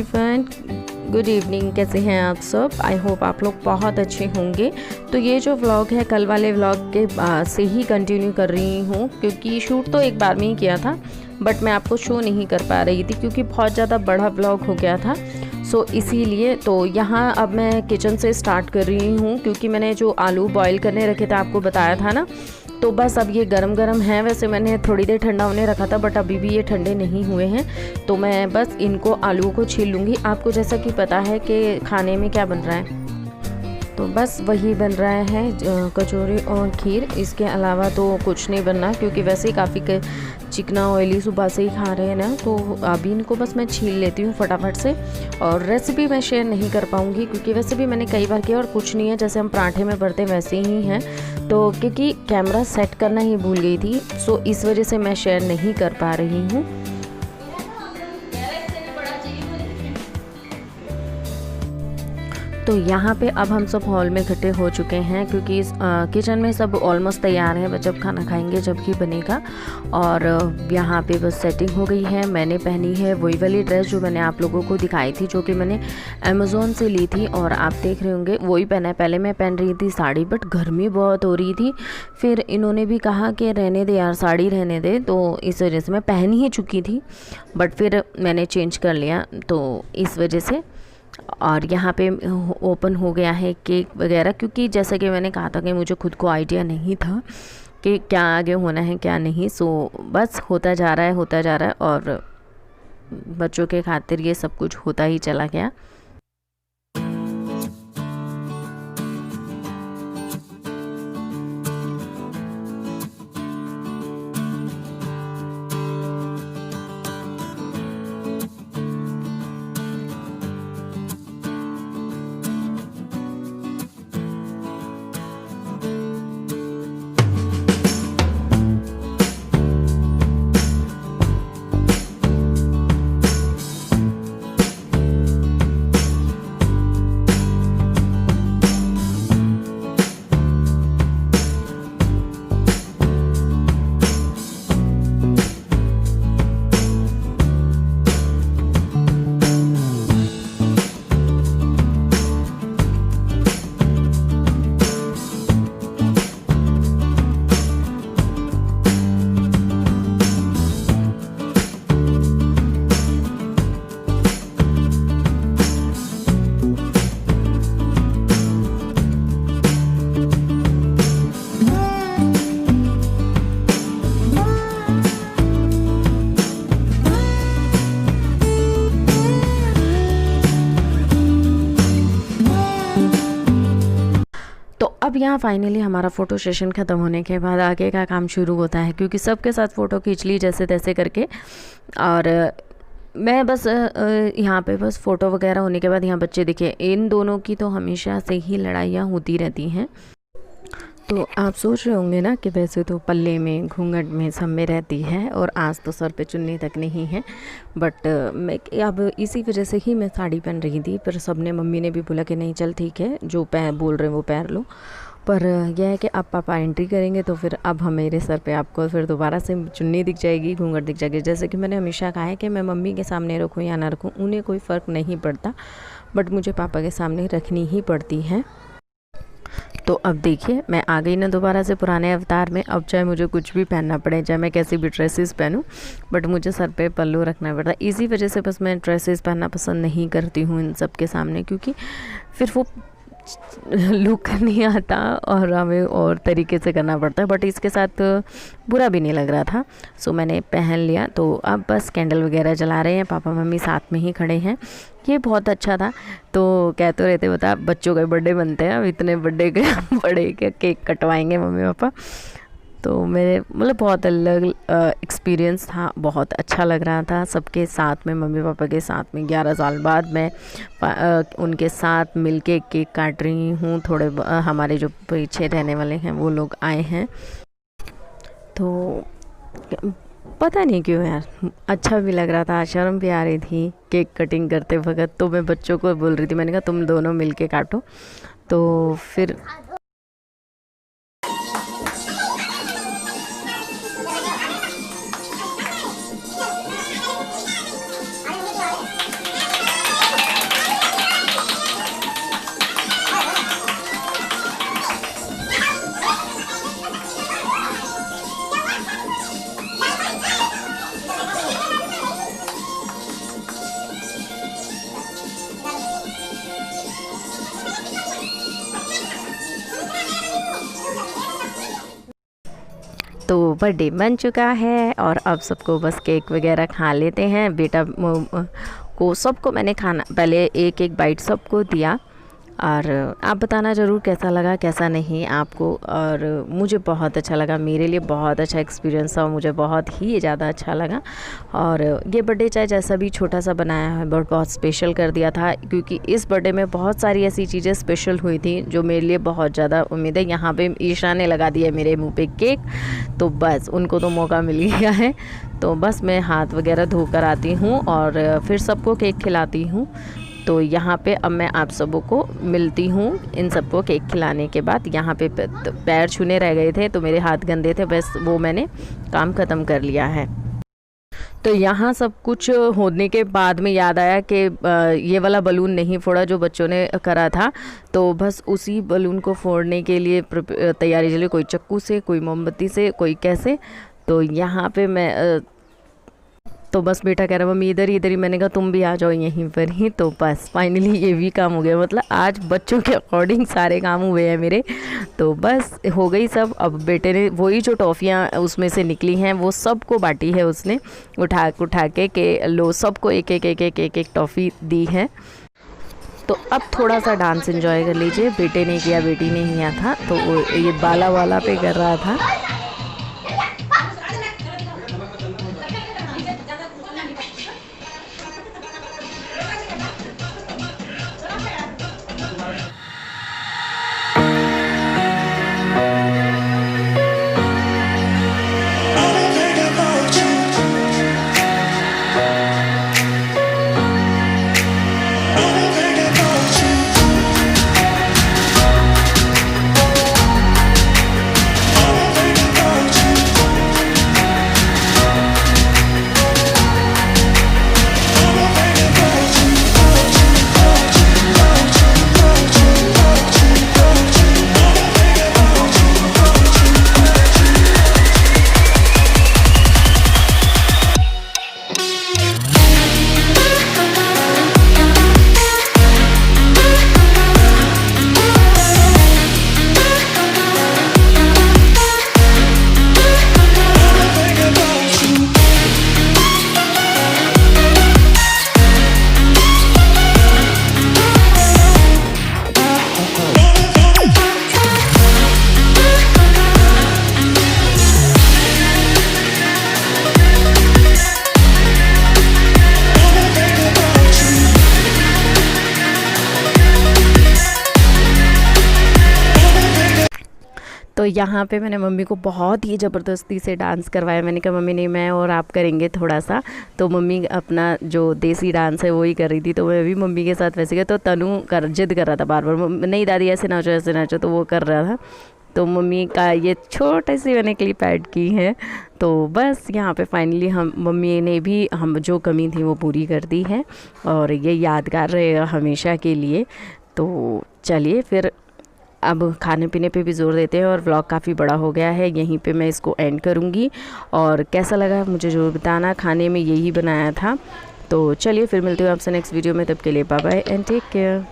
Everyone, good evening. कैसे हैं आप सब? आई होप आप लोग बहुत अच्छे होंगे। तो ये जो व्लॉग है कल वाले व्लॉग के से ही कंटिन्यू कर रही हूँ, क्योंकि शूट तो एक बार में ही किया था बट मैं आपको शो नहीं कर पा रही थी क्योंकि बहुत ज़्यादा बड़ा व्लॉग हो गया था। सो इसीलिए तो यहाँ अब मैं किचन से स्टार्ट कर रही हूँ, क्योंकि मैंने जो आलू बॉईल करने रखे थे आपको बताया था ना, तो बस अब ये गरम गरम है। वैसे मैंने थोड़ी देर ठंडा होने रखा था बट अभी भी ये ठंडे नहीं हुए हैं, तो मैं बस इनको आलूओं को छील लूँगी। आपको जैसा कि पता है कि खाने में क्या बन रहा है, तो बस वही बन रहा है कचौरी और खीर। इसके अलावा तो कुछ नहीं बनना, क्योंकि वैसे ही काफ़ी चिकना ऑयली सुबह से ही खा रहे हैं ना, तो अभी इनको बस मैं छील लेती हूँ फटाफट से। और रेसिपी मैं शेयर नहीं कर पाऊँगी क्योंकि वैसे भी मैंने कई बार किया और कुछ नहीं है, जैसे हम पराठे में भरते वैसे ही हैं। तो क्योंकि कैमरा सेट करना ही भूल गई थी, सो इस वजह से मैं शेयर नहीं कर पा रही हूँ। तो यहाँ पे अब हम सब हॉल में इकट्ठे हो चुके हैं, क्योंकि इस किचन में सब ऑलमोस्ट तैयार है। जब खाना खाएंगे जब ही बनेगा। और यहाँ पे बस सेटिंग हो गई है। मैंने पहनी है वही वाली ड्रेस जो मैंने आप लोगों को दिखाई थी, जो कि मैंने अमेज़ोन से ली थी और आप देख रहे होंगे वही पहना है। पहले मैं पहन रही थी साड़ी, बट गर्मी बहुत हो रही थी। फिर इन्होंने भी कहा कि रहने दे यार, साड़ी रहने दे, तो इस वजह से मैं पहन ही चुकी थी बट फिर मैंने चेंज कर लिया, तो इस वजह से। और यहाँ पे ओपन हो गया है केक वगैरह, क्योंकि जैसा कि मैंने कहा था कि मुझे खुद को आइडिया नहीं था कि क्या आगे होना है क्या नहीं। सो बस होता जा रहा है और बच्चों के खातिर ये सब कुछ होता ही चला गया। अब यहाँ फाइनली हमारा फ़ोटो सेशन ख़त्म होने के बाद आगे का काम शुरू होता है, क्योंकि सबके साथ फ़ोटो खींच ली जैसे तैसे करके। और मैं बस यहाँ पे बस फ़ोटो वगैरह होने के बाद यहाँ बच्चे दिखे। इन दोनों की तो हमेशा से ही लड़ाइयाँ होती रहती हैं। तो आप सोच रहे होंगे ना कि वैसे तो पल्ले में घूंघट में सब में रहती है और आज तो सर पे चुन्नी तक नहीं है, बट मैं अब इसी वजह से ही मैं साड़ी पहन रही थी। पर सब ने, मम्मी ने भी बोला कि नहीं चल ठीक है, जो बोल रहे हैं वो पहन लो। पर यह है कि अब पापा एंट्री करेंगे तो फिर अब हम मेरे सर पे आपको फिर दोबारा से चुन्नी दिख जाएगी, घूंघट दिख जाएगी। जैसे कि मैंने हमेशा कहा है कि मैं मम्मी के सामने रखूँ या ना रखूँ, उन्हें कोई फ़र्क नहीं पड़ता, बट मुझे पापा के सामने रखनी ही पड़ती है। तो अब देखिए मैं आ गई ना दोबारा से पुराने अवतार में। अब चाहे मुझे कुछ भी पहनना पड़े, चाहे मैं कैसी भी ड्रेसेस पहनूं, बट मुझे सर पे पल्लू रखना पड़ता है। इसी वजह से बस मैं ड्रेसेस पहनना पसंद नहीं करती हूँ इन सब के सामने, क्योंकि फिर वो लुक नहीं आता और हमें और तरीके से करना पड़ता है। बट इसके साथ बुरा भी नहीं लग रहा था, सो मैंने पहन लिया। तो अब बस कैंडल वगैरह जला रहे हैं, पापा मम्मी साथ में ही खड़े हैं। ये बहुत अच्छा था। तो कह तो रहते, बता बच्चों के बर्थडे बनते हैं, अब इतने बर्थडे के बड़े के केक कटवाएंगे मम्मी पापा। तो मेरे मतलब बहुत अलग एक्सपीरियंस था, बहुत अच्छा लग रहा था सबके साथ में, मम्मी पापा के साथ में। 11 साल बाद मैं उनके साथ मिलके केक काट रही हूँ। थोड़े हमारे जो पीछे रहने वाले हैं वो लोग आए हैं, तो पता नहीं क्यों यार अच्छा भी लग रहा था, शर्म भी आ रही थी केक कटिंग करते वक्त। तो मैं बच्चों को बोल रही थी, मैंने कहा तुम दोनों मिलके काटो। तो फिर तो बर्थडे बन चुका है और अब सबको बस केक वगैरह खा लेते हैं। बेटा को सबको मैंने खाना पहले एक एक बाइट सबको दिया। और आप बताना ज़रूर कैसा लगा कैसा नहीं आपको। और मुझे बहुत अच्छा लगा, मेरे लिए बहुत अच्छा एक्सपीरियंस था, मुझे बहुत ही ज़्यादा अच्छा लगा। और ये बर्थडे चाहे जैसा भी छोटा सा बनाया है बट बहुत स्पेशल कर दिया था, क्योंकि इस बर्थडे में बहुत सारी ऐसी चीज़ें स्पेशल हुई थी जो मेरे लिए बहुत ज़्यादा उम्मीद है। यहाँ पे ईशा ने लगा दिया मेरे मुँह पे केक, तो बस उनको तो मौका मिल गया है। तो बस मैं हाथ वगैरह धो कर आती हूँ और फिर सबको केक खिलाती हूँ। तो यहाँ पे अब मैं आप सबों को मिलती हूँ इन सबको केक खिलाने के बाद। यहाँ पे पैर छूने रह गए थे तो मेरे हाथ गंदे थे, बस वो मैंने काम ख़त्म कर लिया है। तो यहाँ सब कुछ होने के बाद में याद आया कि ये वाला बलून नहीं फोड़ा जो बच्चों ने करा था। तो बस उसी बलून को फोड़ने के लिए तैयारी चली, कोई चक्कू से, कोई मोमबत्ती से, कोई कैसे। तो यहाँ पे मैं तो बस बेटा कह रहा मम्मी इधर ही, मैंने कहा तुम भी आ जाओ यहीं पर ही। तो बस फाइनली ये भी काम हो गया, मतलब आज बच्चों के अकॉर्डिंग सारे काम हुए हैं मेरे। तो बस हो गई सब। अब बेटे ने वही जो टॉफ़ियाँ उसमें से निकली हैं वो सबको बांटी है उसने, उठा के लो सबको एक एक टॉफ़ी दी है। तो अब थोड़ा सा डांस एंजॉय कर लीजिए। बेटे ने किया, बेटी ने किया था, तो ये बाला वाला पे कर रहा था। तो यहाँ पे मैंने मम्मी को बहुत ही ज़बरदस्ती से डांस करवाया। मैंने कहा मम्मी नहीं, मैं और आप करेंगे थोड़ा सा। तो मम्मी अपना जो देसी डांस है वो ही कर रही थी, तो मैं भी मम्मी के साथ वैसे गया। तो तनु जिद कर रहा था बार बार, नहीं दादी ऐसे नाचो ऐसे नाचो, तो वो कर रहा था। तो मम्मी का ये छोटी सी मैंने क्लिप ऐड की है। तो बस यहाँ पे फाइनली मम्मी ने भी हम जो कमी थी वो पूरी कर दी है और ये यादगार रहेगा हमेशा के लिए। तो चलिए फिर अब खाने पीने पे भी ज़ोर देते हैं और व्लॉग काफ़ी बड़ा हो गया है, यहीं पे मैं इसको एंड करूँगी। और कैसा लगा मुझे ज़रूर बताना, खाने में यही बनाया था। तो चलिए फिर मिलते हैं आपसे नेक्स्ट वीडियो में, तब के लिए bye bye and take care.